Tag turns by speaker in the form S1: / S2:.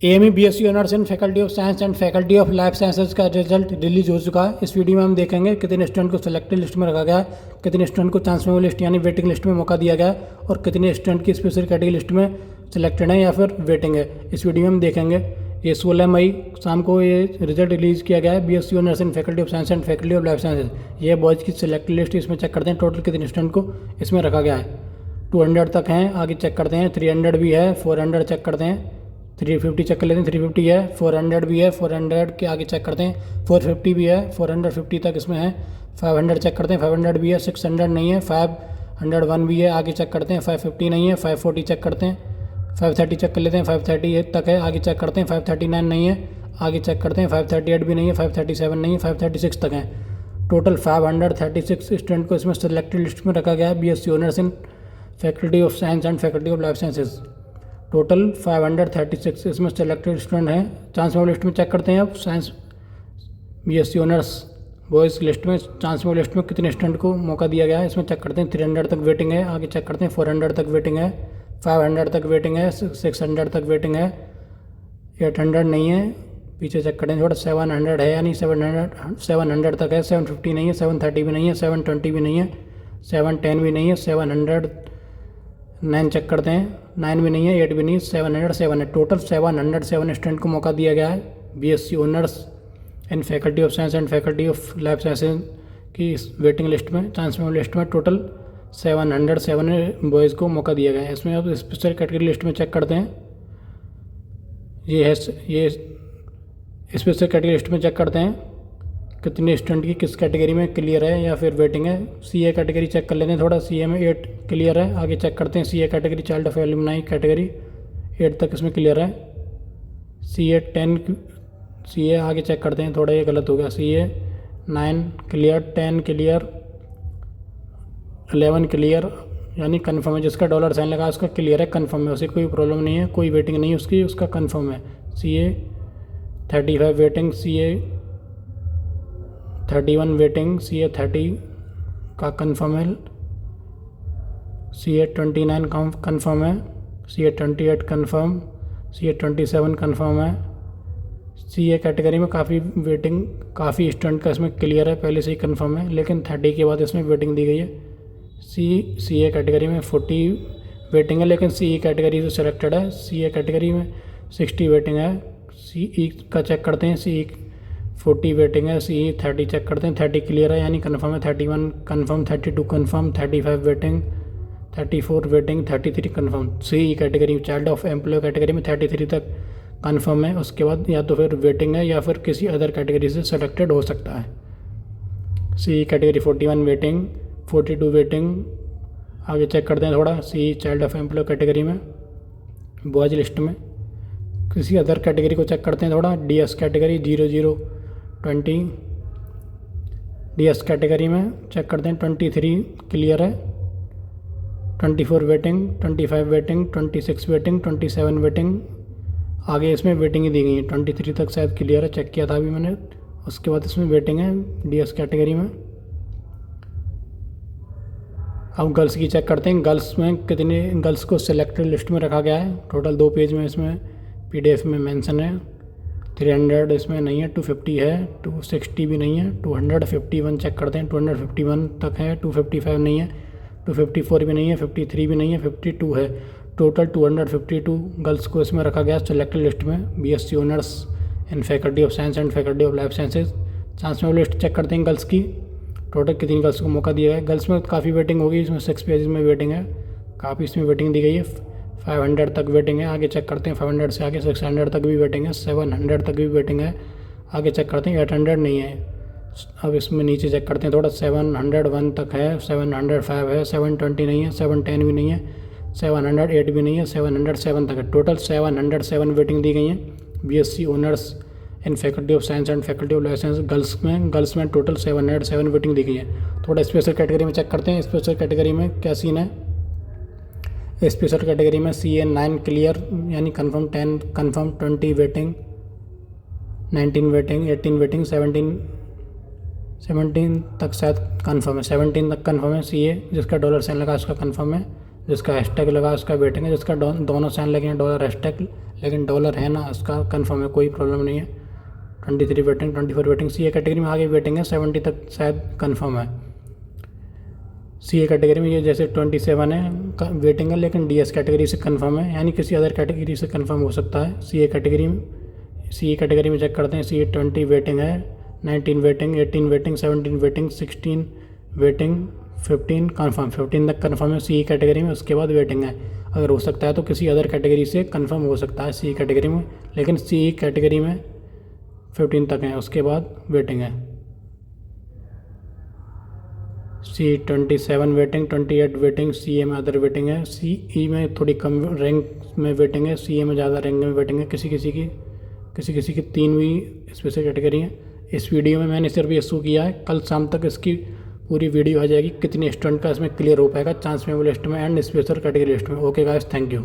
S1: AME BSc honours in faculty of science and faculty of life sciences का result release हो चुका है। इस वीडियो में हम देखेंगे कितने स्टूडेंट को सिलेक्टेड लिस्ट में रखा गया है, कितने स्टूडेंट को चांसमेबल लिस्ट यानी वेटिंग लिस्ट में मौका दिया गया है और कितने स्टूडेंट की स्पेशल कैटेगरी लिस्ट में सिलेक्टेड है या फिर वेटिंग है। इस वीडियो में हम देखेंगे। ये 16 मई शाम को ये रिजल्ट रिलीज किया गया है BSc honours in faculty of science and faculty of life sciences. ये बॉयज़ की सिलेक्टेड लिस्ट, इसमें चेक करते हैं टोटल कितने स्टूडेंट को इसमें रखा गया है। 200 तक हैं, आगे चेक करते हैं। 300 भी है, 400 चेक करते हैं। 350 चेक कर लेते हैं, 350 है। 400 भी है, 400 के आगे चेक करते हैं। 450 भी है, 450 तक इसमें है। 500 चेक करते हैं, 500 भी है। 600 नहीं है, 501 भी है, आगे चेक करते हैं। 550 नहीं है, 540 चेक करते हैं। 530 चेक कर लेते हैं, 538 तक है, आगे चेक करते हैं। 539 नहीं है, आगे चेक करते हैं। 538 भी नहीं है, 537 नहीं है, 536 तक है। टोटल 536 स्टूडेंट को इसमें सिलेक्टेड लिस्ट में रखा गया है BSc honours in faculty of science and faculty of life sciences. Total 536 इसमें सेलेक्टेड स्टूडेंट हैं। चांसमेबल लिस्ट में चेक करते हैं अब science BSc honours boys list में चांसमेबल लिस्ट में कितने स्टूडेंट को मौका दिया गया है, इसमें चेक करते हैं। 300 तक वेटिंग है, आगे चेक करते हैं। 400 तक वेटिंग है, 500 तक वेटिंग है, 600 तक वेटिंग है, 800 नहीं है, पीछे चेक करते हैं थोड़ा। 700 है यानी 700 तक है। 750 नहीं है, 730 भी नहीं है, 720 भी नहीं है, 710 भी नहीं है, 709 चेक करते हैं। 9 भी नहीं है, 8 भी नहीं है, 707 है। टोटल 707 स्टूडेंट को मौका दिया गया है BSc honours in faculty of science and faculty of life sciences की वेटिंग लिस्ट में, चांसमेबल लिस्ट में टोटल 707 बॉयज़ को मौका दिया गया है। इसमें अब स्पेशल कैटेगरी लिस्ट में चेक करते हैं। ये स्पेशल कैटेगरी लिस्ट में चेक करते हैं कितने स्टूडेंट की किस कैटेगरी में क्लियर है या फिर वेटिंग है। सीए कैटेगरी चेक कर लेते हैं थोड़ा। सीए में 8 क्लियर है, आगे चेक करते हैं। CA category child of alumni category 8 तक इसमें क्लियर है। सीए 10 सीए आगे चेक करते हैं, थोड़ा ये गलत हो गया। सीए 9 क्लियर, 10 क्लियर, 11 क्लियर यानी कन्फर्म है। जिसका डॉलर साइन लगा उसका क्लियर है, कन्फर्म है, उसे कोई प्रॉब्लम नहीं है, कोई वेटिंग नहीं है उसकी, उसका कन्फर्म है। CA 35 waiting, CA 31 waiting, CA 30 का कन्फर्म है, सीए 29 कन्फर्म है, सीए 28 कन्फर्म, सीए 27 कन्फर्म है। सीए कैटेगरी में काफ़ी वेटिंग, काफ़ी स्टूडेंट का इसमें क्लियर है, पहले से ही कन्फर्म है, लेकिन 30 के बाद इसमें वेटिंग दी गई है। सीए कैटेगरी में 40 वेटिंग है, लेकिन सीई कैटेगरी से सिलेक्टेड है। सीए कैटेगरी में 60 वेटिंग है। सीई का चेक करते हैं, सीई 40 वेटिंग है, सीई 30 चेक करते हैं। 30 क्लियर है यानी कन्फर्म है। 31 confirm, 32 confirm, 35 waiting, 34 waiting, 33 confirm. CE category child of employ category में 33 तक कन्फर्म है, उसके बाद या तो फिर वेटिंग है या फिर किसी अदर कैटेगरी से सेलेक्टेड हो सकता है। सीई कैटेगरी 41 वेटिंग, 42 वेटिंग, आगे चेक करते हैं थोड़ा। CE child of employ category में बॉयज़ लिस्ट में किसी अदर कैटेगरी को चेक करते हैं थोड़ा। डीएस कैटेगरी 0020 डीएस कैटेगरी में चेक करते हैं। 23 क्लियर है, 24 वेटिंग, 25 वेटिंग, 26 वेटिंग, 27 वेटिंग, आगे इसमें वेटिंग ही दी गई है। 23 तक शायद क्लियर है, चेक किया था अभी मैंने, उसके बाद इसमें वेटिंग है डीएस कैटेगरी में। अब गर्ल्स की चेक करते हैं। गर्ल्स में कितने गर्ल्स को सिलेक्टेड लिस्ट में रखा गया है। टोटल 2 पेज में इसमें पीडीएफ में मेंशन है। 300 इसमें नहीं है, 250 है, 260 भी नहीं है, 251 चेक करते हैं। 251 तक है, 255 नहीं है, 254 भी नहीं है, 53 भी नहीं है, 52 है। टोटल 252 गर्ल्स को इसमें रखा गया सिलेक्टेड लिस्ट में BSc honours in faculty of science and faculty of life sciences. चांसमेबल लिस्ट चेक करते हैं गर्ल्स की। टोटल कितनी गर्ल्स को मौका दिया गया है। गर्ल्स में काफ़ी वेटिंग होगी, इसमें 6 पेजेस में वेटिंग है, काफ़ी इसमें वेटिंग दी गई है। 500 तक वेटिंग है, आगे चेक करते हैं। 500 से आगे 600 तक भी वेटिंग है, 700 तक भी वेटिंग है, आगे चेक करते हैं। 800 नहीं है, अब इसमें नीचे चेक करते हैं थोड़ा। 701 तक है, 705 है, 720 नहीं है, 710 भी नहीं है, 708 भी नहीं है, 707 तक है। टोटल 707 वेटिंग दी गई हैं BSc honours in faculty of science and faculty of life science. Girls में टोटल 707 वेटिंग दी गई है। थोड़ा स्पेशल कैटेगरी में चेक करते हैं। स्पेशल कैटेगरी में क्या सीन है। स्पेशल कैटेगरी में सीए 9 क्लियर यानी confirm, 10 confirm, 20 waiting, 19 waiting, 18 waiting, 17 तक शायद कन्फर्म है। 17 तक कन्फर्म है सीए। जिसका डॉलर साइन लगा उसका कन्फर्म है, जिसका हैशटैग लगा उसका वेटिंग है, जिसका दोनों साइन लगे हैं डॉलर हैशटैग लेकिन डॉलर है ना, उसका कंफर्म है, कोई प्रॉब्लम नहीं है। 23 waiting, 24 waiting. C A category में आगे वेटिंग है 70 तक शायद कंफर्म है। सी ए कैटेगरी में ये जैसे 27 है वेटिंग है, लेकिन डी एस कैटेगरी से कंफर्म है, यानी किसी अदर कैटेगरी से कंफर्म हो सकता है। सी ए कैटेगरी में चेक करते हैं। सी ए 20 वेटिंग है, 19 waiting, 18 waiting, 17 waiting, 16 waiting, 15 confirm, 15 तक कंफर्म है सी ई कैटेगरी में। उसके बाद वेटिंग है। अगर हो सकता है तो किसी अदर कैटेगरी से कंफर्म हो सकता है सी ई कैटेगरी में, लेकिन सी ई कैटेगरी में 15 तक है, उसके बाद वेटिंग है। सी 27 वेटिंग, 28 वेटिंग, सी ए में अदर वेटिंग है। सी ई में थोड़ी कम रैंक में वेटिंग है, सी ए में ज़्यादा रैंक में वेटिंग है। किसी किसी की 3वीं स्पेशल कैटेगरी है। इस वीडियो में मैंने सिर्फ ये शो किया है, कल शाम तक इसकी पूरी वीडियो आ जाएगी, कितने स्टूडेंट का इसमें क्लियर हो पाएगा चांस मेमो लिस्ट में एंड स्पेशल कैटेगरी लिस्ट में। Okay guys, thank you.